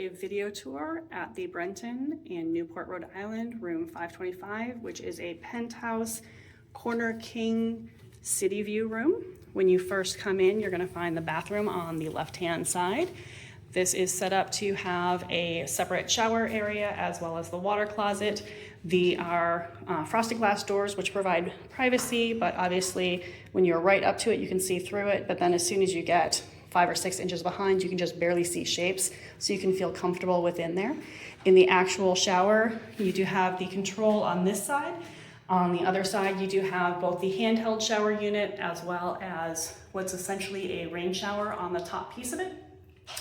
a video tour at the Brenton in Newport, Rhode Island, room 525, which is a penthouse corner king city view room. When you first come in, you're going to find the bathroom on the left-hand side. This is set up to have a separate shower area as well as the water closet. There are frosted glass doors which provide privacy, but obviously when you're right up to it, you can see through it. But then as soon as you get 5 or 6 inches behind, you can just barely see shapes, so you can feel comfortable within there. In the actual shower, you do have the control on this side. On the other side, you do have both the handheld shower unit as well as what's essentially a rain shower on the top piece of it.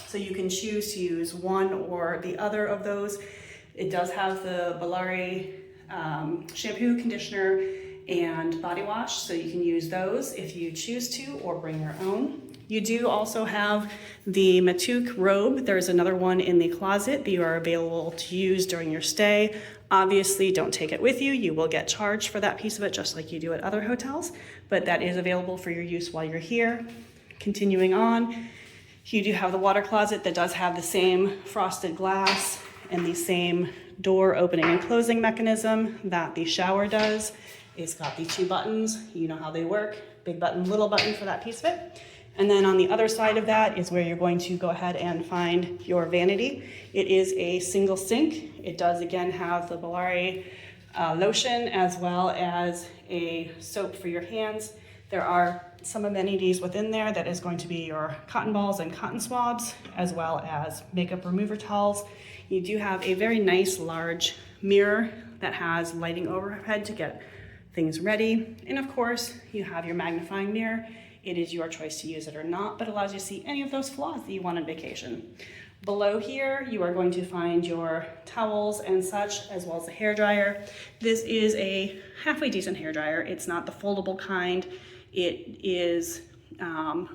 So you can choose to use one or the other of those. It does have the Bellari shampoo, conditioner, and body wash, so you can use those if you choose to, or bring your own. You do also have the Matuk robe. There's another one in the closet that you are available to use during your stay. Obviously, don't take it with you. You will get charged for that piece of it, just like you do at other hotels, but that is available for your use while you're here. Continuing on, you do have the water closet that does have the same frosted glass and the same door opening and closing mechanism that the shower does. It's got the 2 buttons. You know how they work. Big button, little button for that piece of it. And then on the other side of that is where you're going to go ahead and find your vanity. It is a single sink. It does again have the Bellari lotion as well as a soap for your hands. There are some amenities within there that is going to be your cotton balls and cotton swabs, as well as makeup remover towels. You do have a very nice large mirror that has lighting overhead to get things ready. And of course, you have your magnifying mirror. It is your choice to use it or not, but allows you to see any of those flaws that you want on vacation. Below here, you are going to find your towels and such, as well as a hairdryer. This is a halfway decent hairdryer. It's not the foldable kind. It is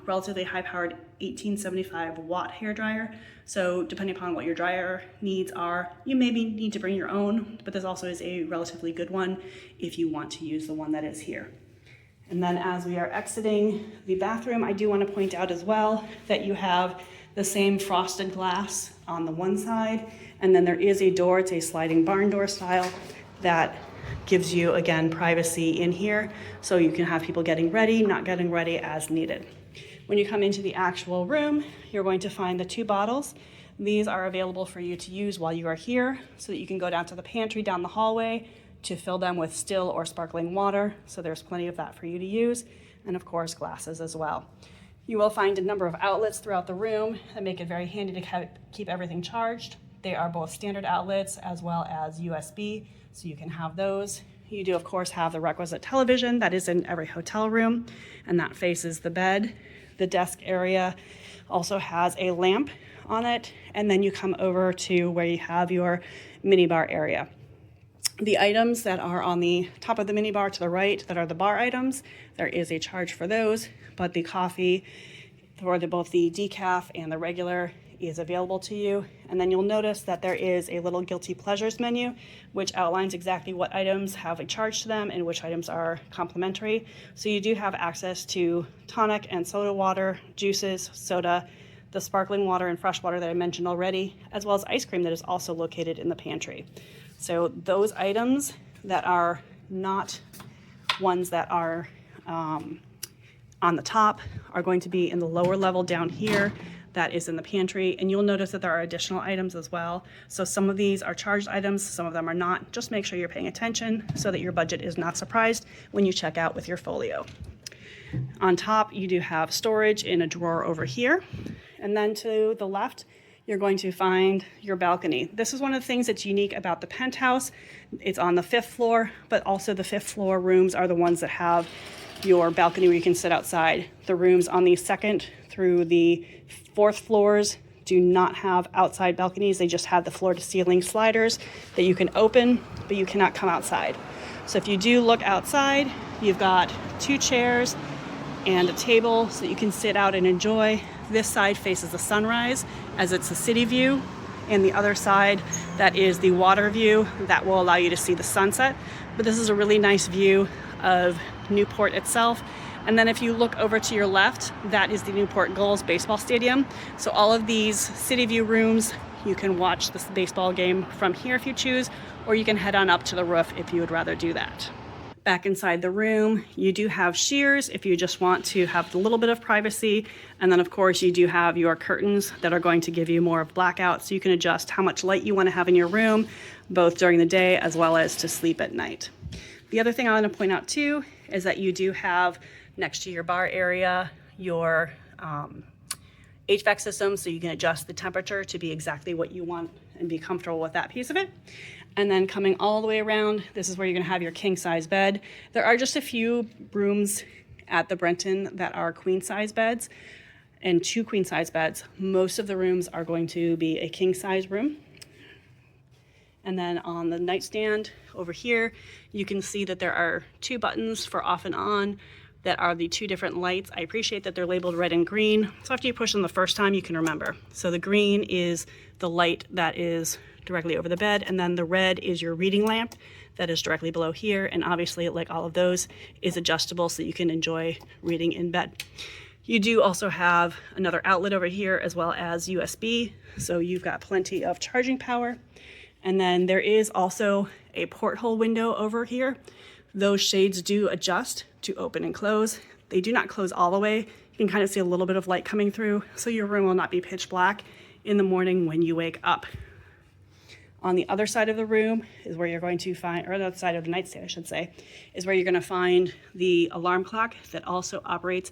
relatively high-powered 1875 watt hairdryer. So depending upon what your dryer needs are, you maybe need to bring your own, but this also is a relatively good one if you want to use the one that is here. And then as we are exiting the bathroom, I do want to point out as well that you have the same frosted glass on the one side, and then there is a door, it's a sliding barn door style, that gives you, again, privacy in here, so you can have people getting ready, not getting ready as needed. When you come into the actual room, you're going to find the 2 bottles. These are available for you to use while you are here, so that you can go down to the pantry down the hallway to fill them with still or sparkling water, so there's plenty of that for you to use, and of course glasses as well. You will find a number of outlets throughout the room that make it very handy to keep everything charged. They are both standard outlets as well as USB, so you can have those. You do of course have the requisite television that is in every hotel room, and that faces the bed. The desk area also has a lamp on it, and then you come over to where you have your minibar area. The items that are on the top of the minibar to the right that are the bar items, there is a charge for those, but the coffee for both the decaf and the regular is available to you. And then you'll notice that there is a little guilty pleasures menu, which outlines exactly what items have a charge to them and which items are complimentary. So you do have access to tonic and soda water, juices, soda, the sparkling water and fresh water that I mentioned already, as well as ice cream that is also located in the pantry. So those items that are not ones that are on the top are going to be in the lower level down here. That is in the pantry, and you'll notice that there are additional items as well. So some of these are charged items, some of them are not. Just make sure you're paying attention so that your budget is not surprised when you check out with your folio. On top, you do have storage in a drawer over here, and then to the left, you're going to find your balcony. This is one of the things that's unique about the penthouse. It's on the 5th floor, but also the 5th floor rooms are the ones that have your balcony where you can sit outside. The rooms on the 2nd through the 4th floors do not have outside balconies. They just have the floor to ceiling sliders that you can open, but you cannot come outside. So if you do look outside, you've got 2 chairs and a table so that you can sit out and enjoy. This side faces the sunrise as it's a city view, and the other side, that is the water view that will allow you to see the sunset. But this is a really nice view of Newport itself. And then if you look over to your left, that is the Newport Gulls baseball stadium. So all of these city view rooms You can watch this baseball game from here if you choose, or you can head on up to the roof if you would rather do that. Back inside the room, you do have shears if you just want to have a little bit of privacy. And then of course you do have your curtains that are going to give you more of blackout, so you can adjust how much light you want to have in your room, both during the day as well as to sleep at night. The other thing I want to point out too is that you do have next to your bar area your HVAC system, so you can adjust the temperature to be exactly what you want and be comfortable with that piece of it. And then coming all the way around, this is where you're gonna have your king size bed. There are just a few rooms at the Brenton that are queen size beds and 2 queen size beds. Most of the rooms are going to be a king size room. And then on the nightstand over here, you can see that there are 2 buttons for off and on that are the 2 different lights. I appreciate that they're labeled red and green, so after you push them the first time, you can remember. So the green is the light that is directly over the bed, and then the red is your reading lamp that is directly below here, and obviously, like all of those, is adjustable so you can enjoy reading in bed. You do also have another outlet over here as well as USB, so you've got plenty of charging power. And then there is also a porthole window over here. Those shades do adjust to open and close. They do not close all the way. You can kind of see a little bit of light coming through, so your room will not be pitch black in the morning when you wake up. On the other side of the room is where you're going to find, or the other side of the nightstand, I should say, is where you're going to find the alarm clock that also operates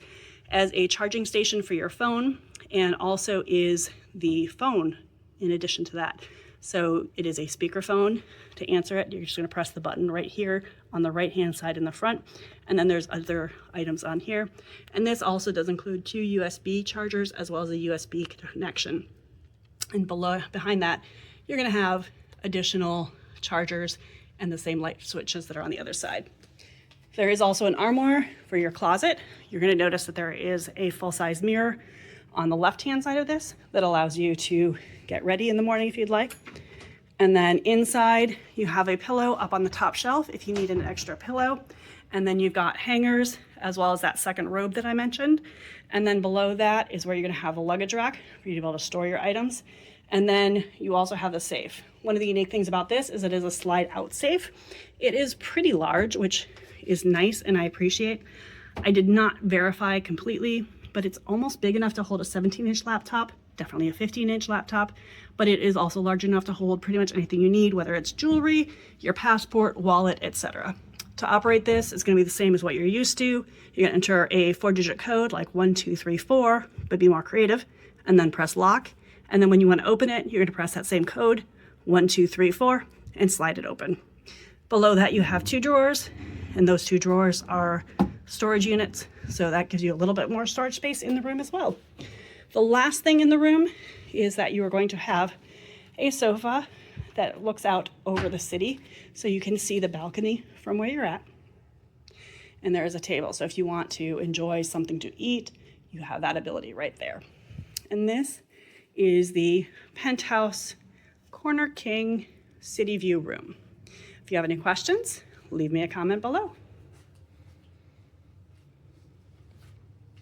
as a charging station for your phone, and also is the phone in addition to that. So it is a speakerphone. To answer it, you're just going to press the button right here on the right hand side in the front, and then there's other items on here. And this also does include 2 USB chargers as well as a USB connection. And behind that, you're going to have additional chargers and the same light switches that are on the other side. There is also an armoire for your closet. You're going to notice that there is a full-size mirror on the left-hand side of this that allows you to get ready in the morning if you'd like. And then inside, you have a pillow up on the top shelf if you need an extra pillow. And then you've got hangers as well as that second robe that I mentioned. And then below that is where you're going to have a luggage rack for you to be able to store your items. And then you also have the safe. One of the unique things about this is it is a slide out safe. It is pretty large, which is nice and I appreciate. I did not verify completely, but it's almost big enough to hold a 17-inch laptop, definitely a 15-inch laptop, but it is also large enough to hold pretty much anything you need, whether it's jewelry, your passport, wallet, etc. To operate this, it's going to be the same as what you're used to. You're going to enter a 4-digit code like 1234, but be more creative, and then press lock. And then when you want to open it, you're going to press that same code, 1234, and slide it open. Below that, you have 2 drawers, and those 2 drawers are storage units, so that gives you a little bit more storage space in the room as well. The last thing in the room is that you are going to have a sofa that looks out over the city, so you can see the balcony from where you're at. And there is a table, so if you want to enjoy something to eat, you have that ability right there. And this is the Penthouse Corner King City View room. If you have any questions, leave me a comment below.